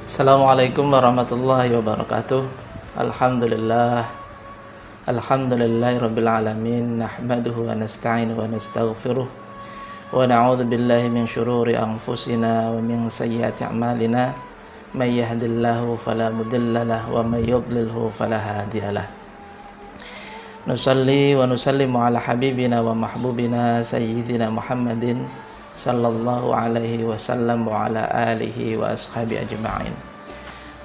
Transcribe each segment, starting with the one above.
Assalamualaikum warahmatullahi wabarakatuh. Alhamdulillah. Alhamdulillahi rabbil alamin. Nahmaduhu wa nasta'inu wa nastaghfiruh. Wa na'udzu billahi min syururi anfusina wa min sayyiati a'malina. May yahdihillahu fala mudilla lahu wa may yudlilhu fala hadiyalah. Nusalli wa nusallimu ala habibina wa mahbubina sayyidina Muhammadin sallallahu alaihi wasallam wa ala alihi wa ashabi ajma'in.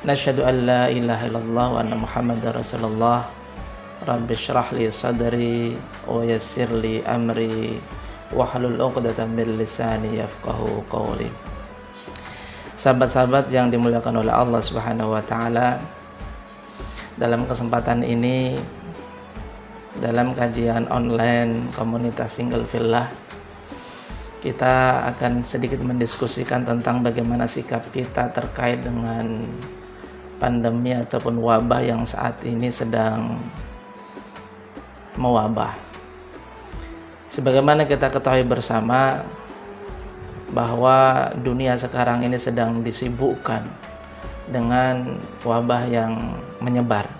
Nashhadu an la ilaha illallah wa anna Muhammadar Rasulullah. Rabbi shrah li sadri wa yassir li amri wahlul 'uqdatam min lisani yafqahu qawli. Sahabat-sahabat yang dimuliakan oleh Allah Subhanahu wa taala, dalam kesempatan ini dalam kajian online komunitas Single Fillah, kita akan sedikit mendiskusikan tentang bagaimana sikap kita terkait dengan pandemi ataupun wabah yang saat ini sedang mewabah. Sebagaimana kita ketahui bersama bahwa dunia sekarang ini sedang disibukkan dengan wabah yang menyebar.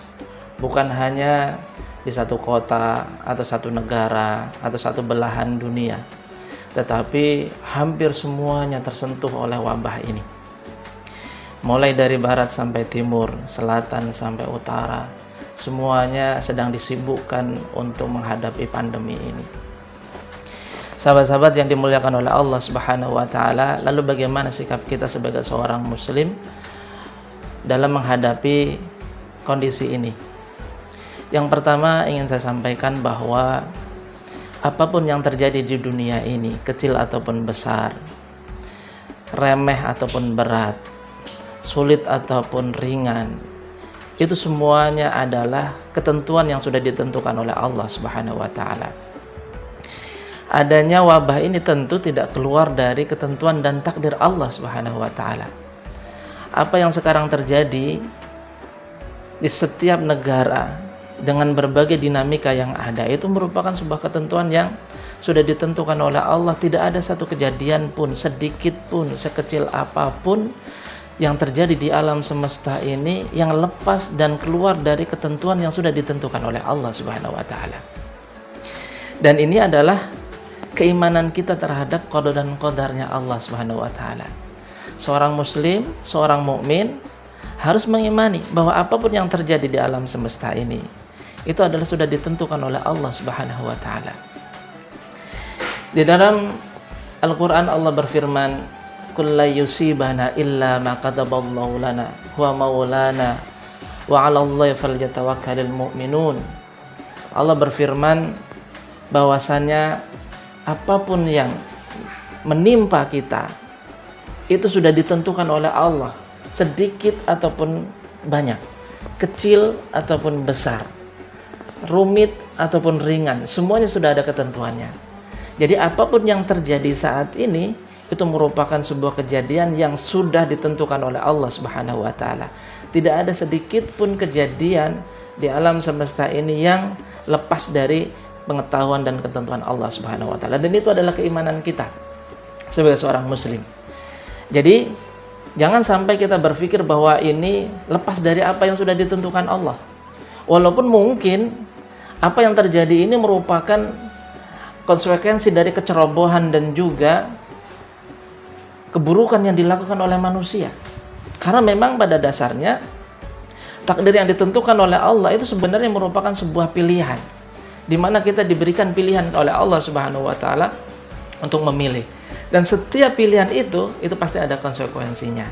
Bukan hanya di satu kota atau satu negara atau satu belahan dunia, tetapi hampir semuanya tersentuh oleh wabah ini. Mulai dari barat sampai timur, selatan sampai utara, semuanya sedang disibukkan untuk menghadapi pandemi ini. Sahabat-sahabat yang dimuliakan oleh Allah Subhanahu wa taala, lalu bagaimana sikap kita sebagai seorang muslim dalam menghadapi kondisi ini? Yang pertama ingin saya sampaikan bahwa apapun yang terjadi di dunia ini, kecil ataupun besar, remeh ataupun berat, sulit ataupun ringan, itu semuanya adalah ketentuan yang sudah ditentukan oleh Allah Subhanahu wa taala. Adanya wabah ini tentu tidak keluar dari ketentuan dan takdir Allah Subhanahu wa taala. Apa yang sekarang terjadi di setiap negara dengan berbagai dinamika yang ada, itu merupakan sebuah ketentuan yang sudah ditentukan oleh Allah. Tidak ada satu kejadian pun, sedikit pun, sekecil apapun yang terjadi di alam semesta ini yang lepas dan keluar dari ketentuan yang sudah ditentukan oleh Allah Subhanahu wa taala. Dan ini adalah keimanan kita terhadap qada dan qadarnya Allah Subhanahu wa taala. Seorang muslim, seorang mukmin harus mengimani bahwa apapun yang terjadi di alam semesta ini itu adalah sudah ditentukan oleh Allah Subhanahu wa taala. Di dalam Al-Qur'an Allah berfirman, "Qul la yusibana illa ma kataballahu lana huwa maulana wa 'alallahi falyatawakkalul mu'minun." Allah berfirman bahwasanya apapun yang menimpa kita itu sudah ditentukan oleh Allah, sedikit ataupun banyak, kecil ataupun besar, rumit ataupun ringan, semuanya sudah ada ketentuannya. Jadi apapun yang terjadi saat ini itu merupakan sebuah kejadian yang sudah ditentukan oleh Allah Subhanahu wa taala. Tidak ada sedikit pun kejadian di alam semesta ini yang lepas dari pengetahuan dan ketentuan Allah Subhanahu wa taala. Dan itu adalah keimanan kita sebagai seorang muslim. Jadi jangan sampai kita berpikir bahwa ini lepas dari apa yang sudah ditentukan Allah. Walaupun mungkin apa yang terjadi ini merupakan konsekuensi dari kecerobohan dan juga keburukan yang dilakukan oleh manusia. Karena memang pada dasarnya takdir yang ditentukan oleh Allah itu sebenarnya merupakan sebuah pilihan, di mana kita diberikan pilihan oleh Allah Subhanahu wa taala untuk memilih. Dan setiap pilihan itu pasti ada konsekuensinya.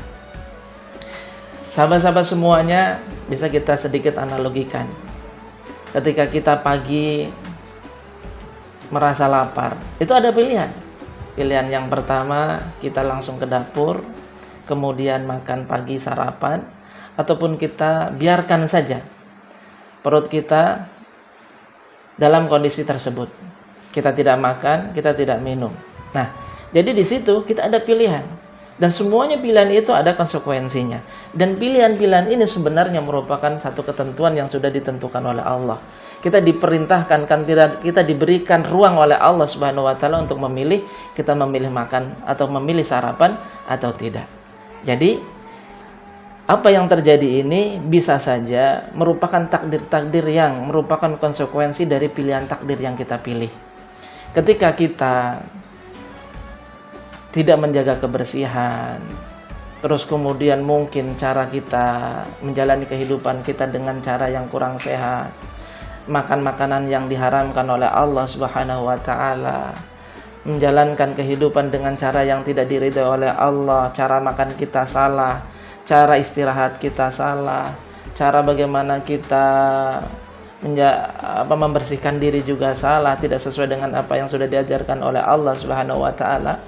Sahabat-sahabat semuanya, bisa kita sedikit analogikan. Ketika kita pagi merasa lapar, itu ada pilihan. Pilihan yang pertama, kita langsung ke dapur, kemudian makan pagi sarapan, ataupun kita biarkan saja perut kita dalam kondisi tersebut. Kita tidak makan, kita tidak minum. Nah, jadi di situ kita ada pilihan. Dan semuanya pilihan itu ada konsekuensinya. Dan pilihan-pilihan ini sebenarnya merupakan satu ketentuan yang sudah ditentukan oleh Allah. Kita diperintahkan, kan kita diberikan ruang oleh Allah Subhanahu wa taala untuk memilih, kita memilih makan atau memilih sarapan atau tidak. Jadi Apa yang terjadi ini bisa saja merupakan takdir-takdir yang merupakan konsekuensi dari pilihan takdir yang kita pilih. Ketika kita tidak menjaga kebersihan, terus kemudian mungkin cara kita menjalani kehidupan kita dengan cara yang kurang sehat, makan makanan yang diharamkan oleh Allah Subhanahu wa taala, menjalankan kehidupan dengan cara yang tidak diridhai oleh Allah, cara makan kita salah, cara istirahat kita salah, cara bagaimana kita membersihkan diri juga salah, tidak sesuai dengan apa yang sudah diajarkan oleh Allah Subhanahu wa taala.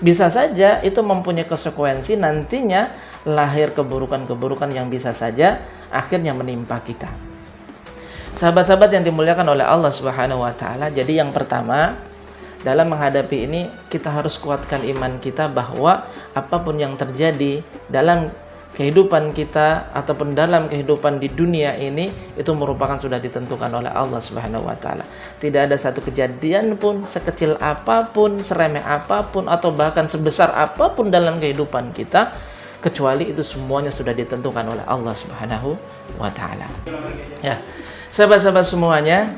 Bisa saja itu mempunyai konsekuensi nantinya lahir keburukan-keburukan yang bisa saja akhirnya menimpa kita. Sahabat-sahabat yang dimuliakan oleh Allah Subhanahu wa taala, jadi yang pertama dalam menghadapi ini kita harus kuatkan iman kita bahwa apapun yang terjadi dalam kehidupan kita ataupun dalam kehidupan di dunia ini itu merupakan sudah ditentukan oleh Allah Subhanahu wa taala. Tidak ada satu kejadian pun sekecil apapun, seremeh apapun atau bahkan sebesar apapun dalam kehidupan kita kecuali itu semuanya sudah ditentukan oleh Allah Subhanahu wa taala. Ya. Sahabat-sahabat semuanya,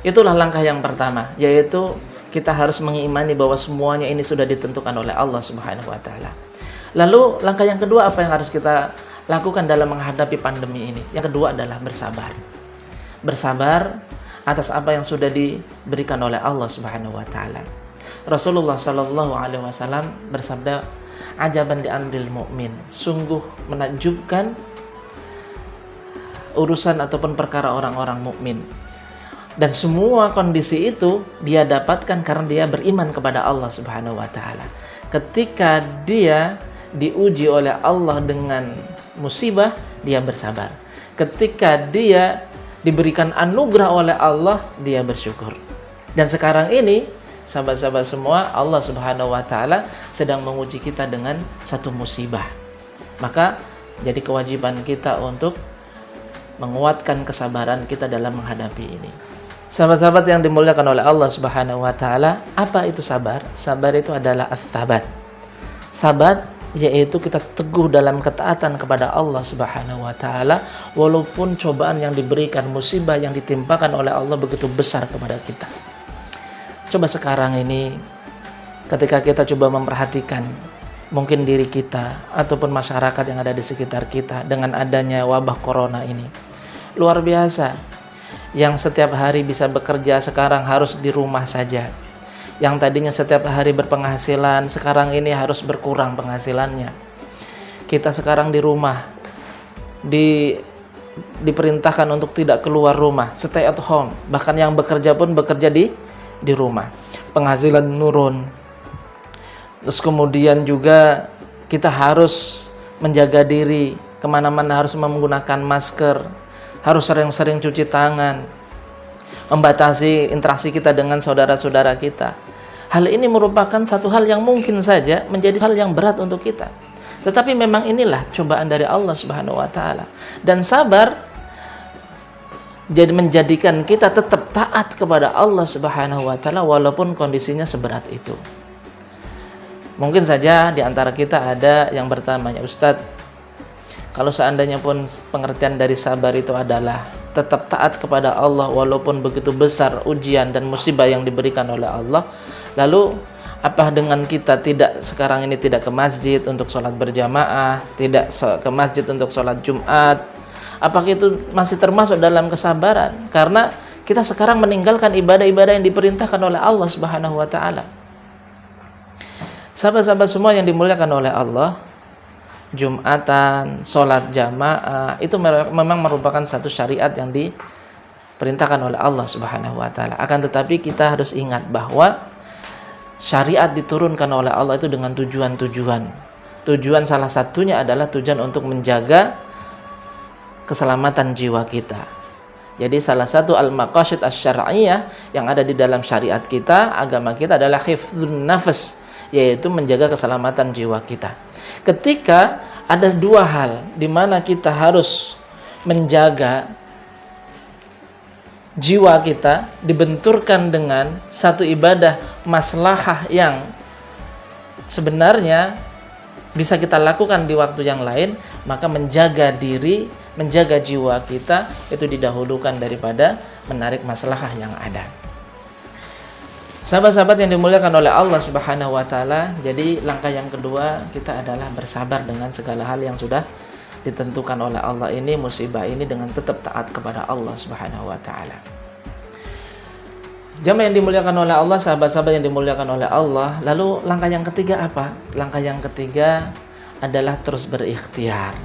itulah langkah yang pertama, yaitu kita harus mengimani bahwa semuanya ini sudah ditentukan oleh Allah Subhanahu wa taala. Lalu langkah yang kedua apa yang harus kita lakukan dalam menghadapi pandemi ini? Yang kedua adalah bersabar. Bersabar atas apa yang sudah diberikan oleh Allah Subhanahu wa taala. Rasulullah sallallahu alaihi wasallam bersabda, "Ajaban li amril mu'min." Sungguh menakjubkan urusan ataupun perkara orang-orang mukmin. Dan semua kondisi itu dia dapatkan karena dia beriman kepada Allah Subhanahu wa taala. Ketika dia diuji oleh Allah dengan musibah, dia bersabar. Ketika dia diberikan anugerah oleh Allah, dia bersyukur. Dan sekarang ini, sahabat-sahabat semua, Allah Subhanahu wa taala sedang menguji kita dengan satu musibah. Maka jadi kewajiban kita untuk menguatkan kesabaran kita dalam menghadapi ini. Sahabat-sahabat yang dimuliakan oleh Allah Subhanahu wa taala, apa itu sabar? Sabar itu adalah ats-tsabat. Sabat yaitu kita teguh dalam ketaatan kepada Allah Subhanahu wa taala walaupun cobaan yang diberikan, musibah yang ditimpakan oleh Allah begitu besar kepada kita. Coba sekarang ini ketika kita coba memperhatikan mungkin diri kita ataupun masyarakat yang ada di sekitar kita dengan adanya wabah corona ini. Luar biasa. Yang setiap hari bisa bekerja sekarang harus di rumah saja. Yang tadinya setiap hari berpenghasilan, sekarang ini harus berkurang penghasilannya. Kita sekarang di rumah, diperintahkan untuk tidak keluar rumah, stay at home. Bahkan yang bekerja pun bekerja di rumah. Penghasilan menurun. Terus kemudian juga kita harus menjaga diri, kemana-mana harus menggunakan masker, harus sering-sering cuci tangan, membatasi interaksi kita dengan saudara-saudara kita. Hal ini merupakan satu hal yang mungkin saja menjadi hal yang berat untuk kita. Tetapi memang inilah cobaan dari Allah Subhanahu wa taala. Dan sabar jadi menjadikan kita tetap taat kepada Allah Subhanahu wa taala walaupun kondisinya seberat itu. Mungkin saja di antara kita ada yang bertanya, "Ustadz, kalau seandainya pun pengertian dari sabar itu adalah tetap taat kepada Allah walaupun begitu besar ujian dan musibah yang diberikan oleh Allah, lalu apa dengan kita sekarang ini tidak ke masjid untuk sholat berjamaah, tidak ke masjid untuk sholat Jumat? Apakah itu masih termasuk dalam kesabaran? Karena kita sekarang meninggalkan ibadah-ibadah yang diperintahkan oleh Allah Subhanahu wa taala." Sahabat-sahabat semua yang dimuliakan oleh Allah, Jumatan, sholat jamaah itu memang merupakan satu syariat yang diperintahkan oleh Allah Subhanahu wa taala. Akan tetapi kita harus ingat bahwa syariat diturunkan oleh Allah itu dengan tujuan-tujuan. Tujuan salah satunya adalah tujuan untuk menjaga keselamatan jiwa kita. Jadi salah satu al-maqasid asy-syar'iyyah yang ada di dalam syariat kita, agama kita adalah hifdzun nafas, yaitu menjaga keselamatan jiwa kita. Ketika ada dua hal di mana kita harus menjaga jiwa kita, dibenturkan dengan satu ibadah maslahah yang sebenarnya bisa kita lakukan di waktu yang lain, maka menjaga diri, menjaga jiwa kita itu didahulukan daripada menarik maslahah yang ada. Sahabat-sahabat yang dimuliakan oleh Allah Subhanahu wa taala, jadi langkah yang kedua kita adalah bersabar dengan segala hal yang sudah ditentukan oleh Allah ini, musibah ini, dengan tetap taat kepada Allah Subhanahu wa taala. Jamaah yang dimuliakan oleh Allah, sahabat-sahabat yang dimuliakan oleh Allah, lalu langkah yang ketiga apa? Langkah yang ketiga adalah terus berikhtiar.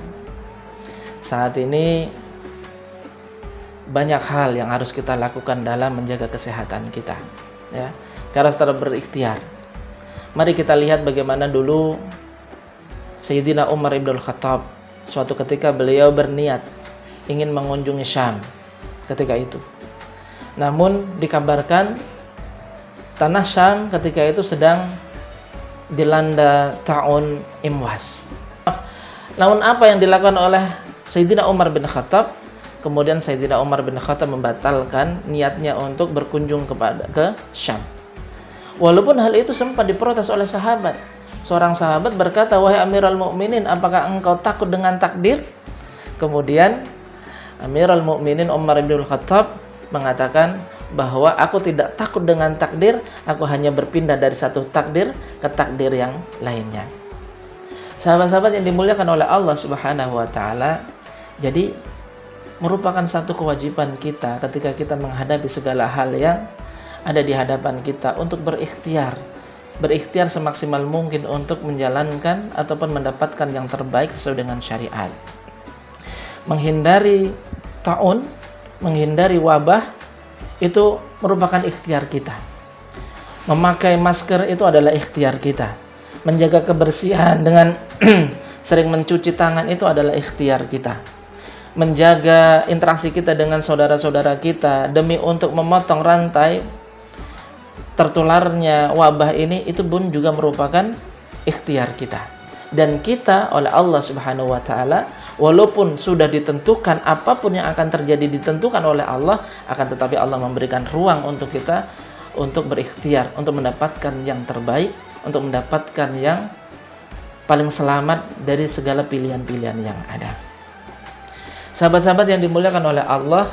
Saat ini banyak hal yang harus kita lakukan dalam menjaga kesehatan kita, ya. Kita harus tetap berikhtiar. Mari kita lihat bagaimana dulu Sayyidina Umar ibn Khattab, suatu ketika beliau berniat ingin mengunjungi Syam ketika itu. Namun dikabarkan tanah Syam ketika itu sedang dilanda ta'un imwas. Namun apa yang dilakukan oleh Sayyidina Umar bin Khattab? Kemudian Sayyidina Umar bin Khattab membatalkan niatnya untuk berkunjung ke Syam. Walaupun hal itu sempat diprotes oleh sahabat. Seorang sahabat berkata, "Wahai Amirul Mukminin, apakah engkau takut dengan takdir?" Kemudian Amirul Mukminin Umar bin Khattab mengatakan bahwa aku tidak takut dengan takdir, aku hanya berpindah dari satu takdir ke takdir yang lainnya. Sahabat-sahabat yang dimuliakan oleh Allah Subhanahu wa taala, jadi merupakan satu kewajiban kita ketika kita menghadapi segala hal yang ada di hadapan kita untuk berikhtiar semaksimal mungkin untuk menjalankan ataupun mendapatkan yang terbaik sesuai dengan syariat. Menghindari ta'un, menghindari wabah itu merupakan ikhtiar kita. Memakai masker itu adalah ikhtiar kita. Menjaga kebersihan dengan sering mencuci tangan itu adalah ikhtiar kita. Menjaga interaksi kita dengan saudara-saudara kita demi untuk memotong rantai tertularnya wabah ini, itu pun juga merupakan ikhtiar kita. Dan kita oleh Allah Subhanahu wa taala, walaupun sudah ditentukan apapun yang akan terjadi ditentukan oleh Allah, akan tetapi Allah memberikan ruang untuk kita untuk berikhtiar, untuk mendapatkan yang terbaik, untuk mendapatkan yang paling selamat dari segala pilihan-pilihan yang ada. Sahabat-sahabat yang dimuliakan oleh Allah,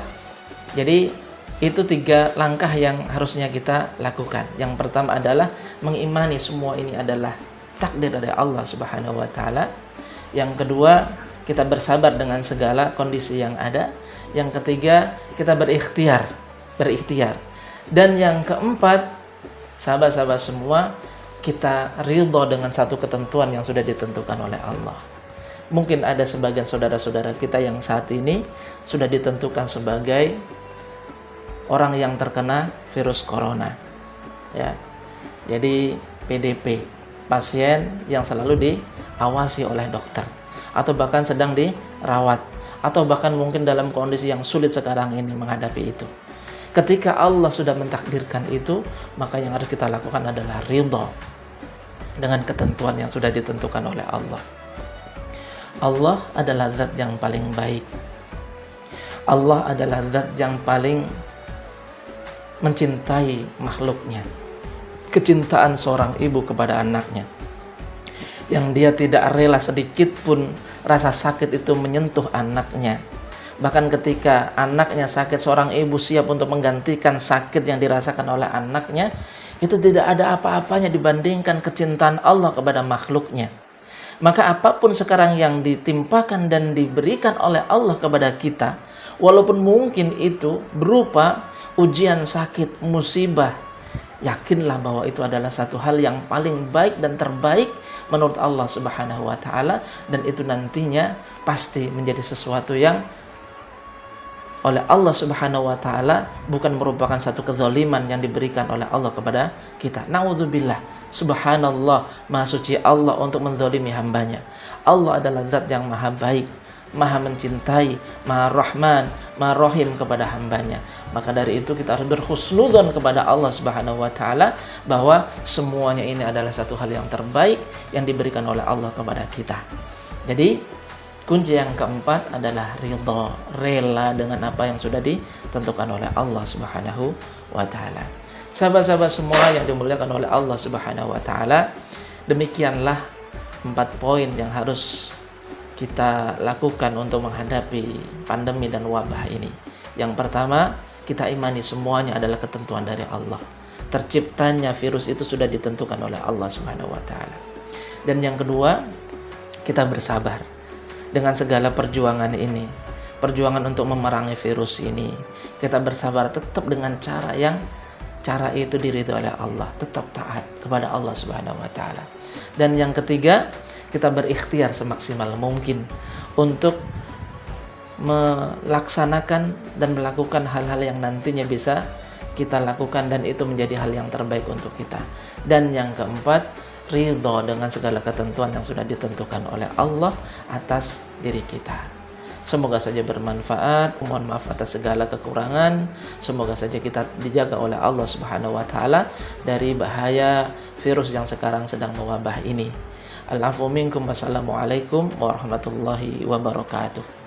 jadi itu 3 langkah yang harusnya kita lakukan. Yang pertama adalah mengimani semua ini adalah takdir dari Allah Subhanahu wa taala. Yang kedua, kita bersabar dengan segala kondisi yang ada. Yang ketiga, kita berikhtiar. Dan yang keempat, sahabat-sahabat semua, kita ridho dengan satu ketentuan yang sudah ditentukan oleh Allah. Mungkin ada sebagian saudara-saudara kita yang saat ini sudah ditentukan sebagai orang yang terkena virus corona, ya. Jadi PDP, pasien yang selalu diawasi oleh dokter, atau bahkan sedang dirawat, atau bahkan mungkin dalam kondisi yang sulit sekarang ini menghadapi itu. Ketika Allah sudah mentakdirkan itu, maka yang harus kita lakukan adalah ridha dengan ketentuan yang sudah ditentukan oleh Allah. Allah adalah zat yang paling baik. Allah adalah zat yang paling mencintai makhluknya. Kecintaan seorang ibu kepada anaknya, yang dia tidak rela sedikit pun rasa sakit itu menyentuh anaknya. Bahkan ketika anaknya sakit, seorang ibu siap untuk menggantikan sakit yang dirasakan oleh anaknya. Itu tidak ada apa-apanya dibandingkan kecintaan Allah kepada makhluknya. Maka apapun sekarang yang ditimpakan dan diberikan oleh Allah kepada kita, walaupun mungkin itu berupa ujian, sakit, musibah, yakinlah bahwa itu adalah satu hal yang paling baik dan terbaik menurut Allah Subhanahu wa taala, dan itu nantinya pasti menjadi sesuatu yang oleh Allah Subhanahu wa taala bukan merupakan satu kezaliman yang diberikan oleh Allah kepada kita. Na'udzubillah. Subhanallah, maha suci Allah untuk menzalimi hambanya. Allah adalah zat yang maha baik, maha mencintai, maha rahman, maha rahim kepada hambanya. Maka dari itu kita harus berhusnudzon kepada Allah Subhanahu wa taala bahwa semuanya ini adalah satu hal yang terbaik yang diberikan oleh Allah kepada kita. Jadi kunci yang keempat adalah ridha, rela dengan apa yang sudah ditentukan oleh Allah Subhanahu wa taala. Sahabat-sahabat semua yang dimuliakan oleh Allah Subhanahu wa taala, demikianlah 4 poin yang harus kita lakukan untuk menghadapi pandemi dan wabah ini. Yang pertama, kita imani semuanya adalah ketentuan dari Allah. Terciptanya virus itu sudah ditentukan oleh Allah Subhanahu wa taala. Dan yang kedua, kita bersabar dengan segala perjuangan ini. Perjuangan untuk memerangi virus ini. Kita bersabar tetap dengan cara itu diridhoi oleh Allah, tetap taat kepada Allah Subhanahu wa taala. Dan yang ketiga, kita berikhtiar semaksimal mungkin untuk melaksanakan dan melakukan hal-hal yang nantinya bisa kita lakukan dan itu menjadi hal yang terbaik untuk kita. Dan yang keempat, ridho dengan segala ketentuan yang sudah ditentukan oleh Allah atas diri kita. Semoga saja bermanfaat. Mohon maaf atas segala kekurangan. Semoga saja kita dijaga oleh Allah Subhanahu wa taala dari bahaya virus yang sekarang sedang mewabah ini. Al-afu minkum, wassalamualaikum warahmatullahi wabarakatuh.